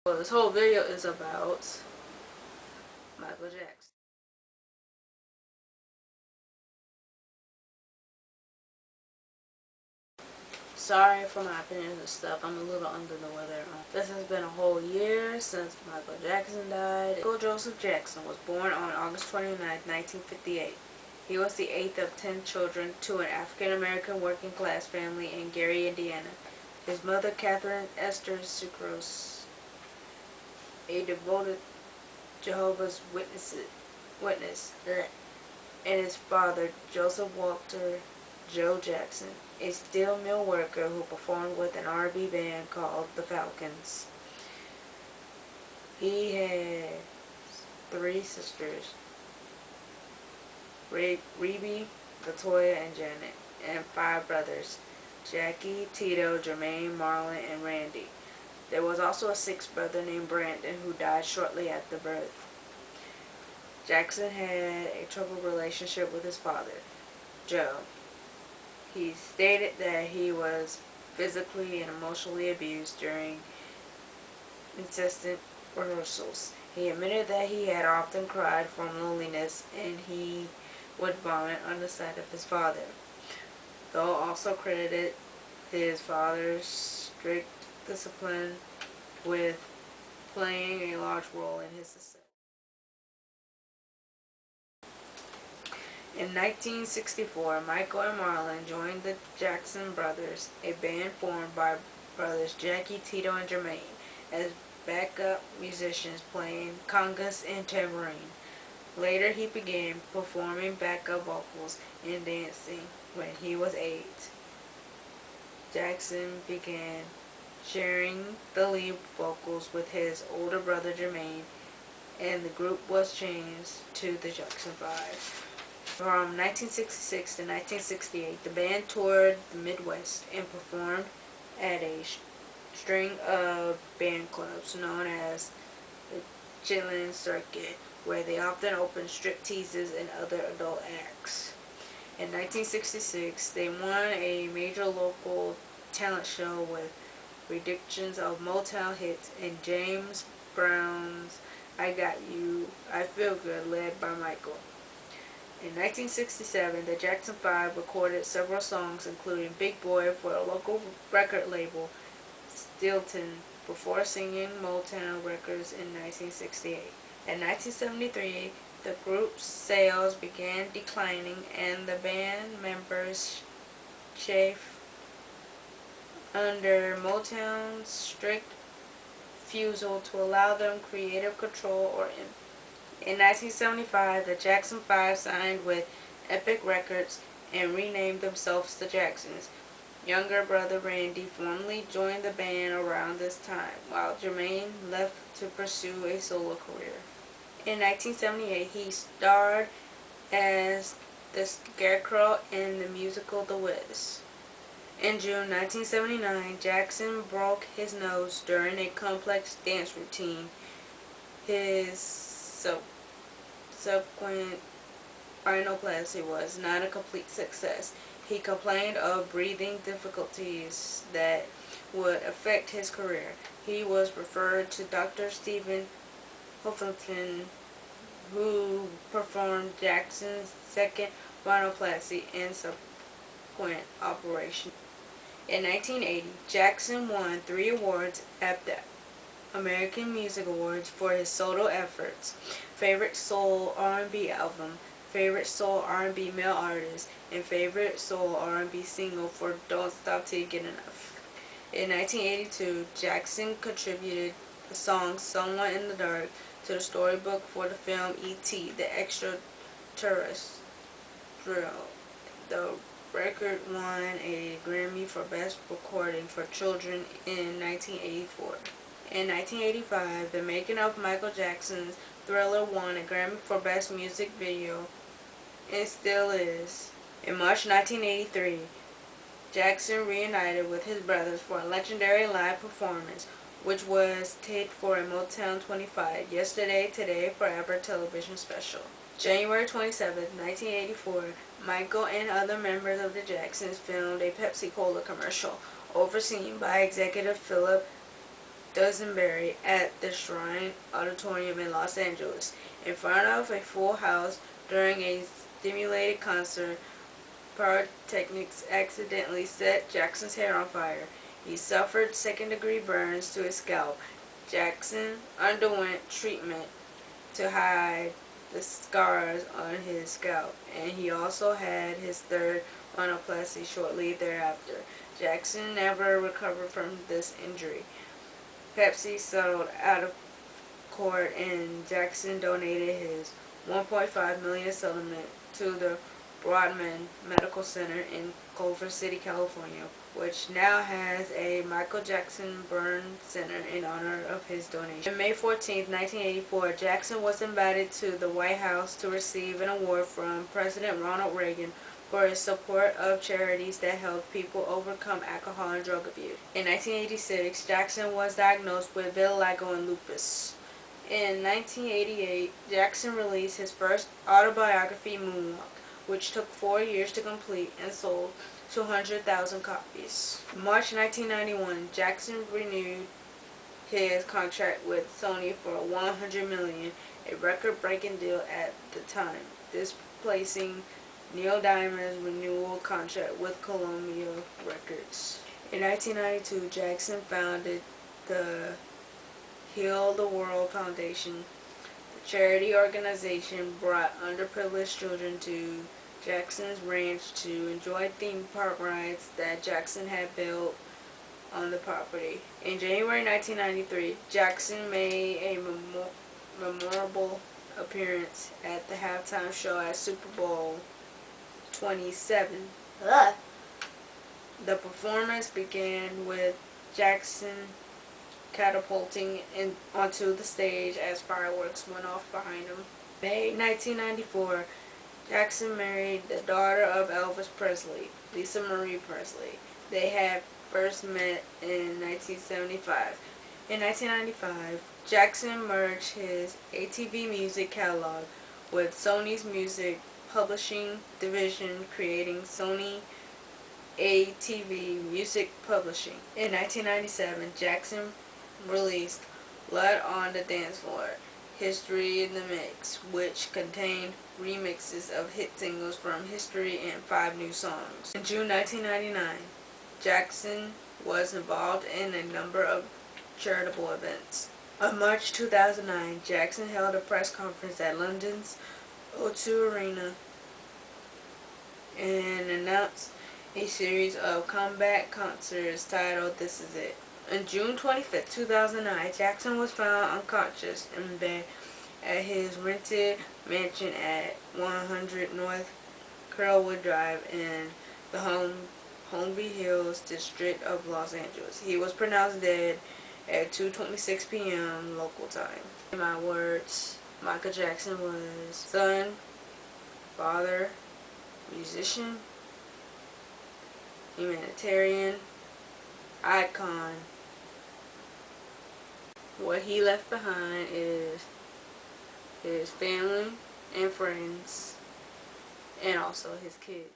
Well, this whole video is about Michael Jackson. Sorry for my opinions and stuff. I'm a little under the weather. This has been a whole year since Michael Jackson died. Michael Joseph Jackson was born on August 29th, 1958. He was the eighth of 10 children to an African-American working-class family in Gary, Indiana. His mother, Catherine Esther Sucrose, a devoted Jehovah's Witness, and his father, Joseph Walter Joe Jackson, a steel mill worker who performed with an R&B band called the Falcons. He had three sisters, Rebe, Latoya, and Janet, and five brothers, Jackie, Tito, Jermaine, Marlon, and Randy. There was also a sixth brother named Brandon who died shortly after birth. Jackson had a troubled relationship with his father, Joe. He stated that he was physically and emotionally abused during incessant rehearsals. He admitted that he had often cried from loneliness and he would vomit on the sight of his father, though also credited his father's strict discipline with playing a large role in his success. In 1964, Michael and Marlon joined the Jackson Brothers, a band formed by brothers Jackie, Tito, and Jermaine, as backup musicians playing congas and tambourine. Later, he began performing backup vocals and dancing when he was 8. Jackson began sharing the lead vocals with his older brother Jermaine, and the group was changed to the Jackson 5. From 1966 to 1968, the band toured the Midwest and performed at a string of band clubs known as the Chitlin Circuit, where they often opened stripteases and other adult acts. In 1966, they won a major local talent show with renditions of Motown hits and James Brown's I Got You, I Feel Good, led by Michael. In 1967, the Jackson 5 recorded several songs, including Big Boy, for a local record label, Stilton, before singing Motown Records in 1968. In 1973, the group's sales began declining and the band members chafed under Motown's strict refusal to allow them creative control or input. In 1975, the Jackson 5 signed with Epic Records and renamed themselves the Jacksons. Younger brother Randy formally joined the band around this time, while Jermaine left to pursue a solo career. In 1978, he starred as the Scarecrow in the musical The Wiz. In June 1979, Jackson broke his nose during a complex dance routine. His subsequent rhinoplasty was not a complete success. He complained of breathing difficulties that would affect his career. He was referred to Dr. Stephen Huffington, who performed Jackson's second rhinoplasty and subsequent operation. In 1980, Jackson won 3 awards at the American Music Awards for his solo efforts: Favorite Soul R&B Album, Favorite Soul R&B Male Artist, and Favorite Soul R&B Single for Don't Stop Till You Get Enough. In 1982, Jackson contributed the song Someone in the Dark to the storybook for the film E.T. the Extraterrestrial. The record won a Grammy for Best Recording for Children in 1984. In 1985, the making of Michael Jackson's Thriller won a Grammy for Best Music Video, and still is. In March 1983, Jackson reunited with his brothers for a legendary live performance, which was taped for a Motown 25 Yesterday, Today, Forever television special. January 27, 1984, Michael and other members of the Jacksons filmed a Pepsi Cola commercial, overseen by executive Philip Dusenberry at the Shrine Auditorium in Los Angeles. In front of a full house during a stimulated concert, pyrotechnics accidentally set Jackson's hair on fire. He suffered second-degree burns to his scalp. Jackson underwent treatment to hide the scars on his scalp, and he also had his third rhinoplasty shortly thereafter. Jackson never recovered from this injury. Pepsi settled out of court, and Jackson donated his $1.5 million settlement to the Broadman Medical Center in Culver City, California, which now has a Michael Jackson Burn Center in honor of his donation. On May 14, 1984, Jackson was invited to the White House to receive an award from President Ronald Reagan for his support of charities that help people overcome alcohol and drug abuse. In 1986, Jackson was diagnosed with vitiligo and lupus. In 1988, Jackson released his first autobiography, Moonwalk, which took 4 years to complete and sold 200,000 copies. In March 1991, Jackson renewed his contract with Sony for $100 million, a record-breaking deal at the time, displacing Neil Diamond's renewal contract with Columbia Records. In 1992, Jackson founded the Heal the World Foundation. The charity organization brought underprivileged children to Jackson's ranch to enjoy theme park rides that Jackson had built on the property. In January 1993, Jackson made a memorable appearance at the halftime show at Super Bowl 27. The performance began with Jackson catapulting onto the stage as fireworks went off behind him. May 1994, Jackson married the daughter of Elvis Presley, Lisa Marie Presley. They had first met in 1975. In 1995, Jackson merged his ATV music catalog with Sony's music publishing division, creating Sony ATV Music Publishing. In 1997, Jackson released Blood on the Dance Floor, History in the Mix, which contained remixes of hit singles from History and 5 new songs. In June 1999, Jackson was involved in a number of charitable events. On March 2009, Jackson held a press conference at London's O2 Arena and announced a series of comeback concerts titled This Is It. On June 25, 2009, Jackson was found unconscious in bed at his rented mansion at 100 North Curlwood Drive in the Holmby Hills district of Los Angeles. He was pronounced dead at 2:26 p.m. local time. In my words, Michael Jackson was son, father, musician, humanitarian, icon. What he left behind is his family and friends, and also his kids.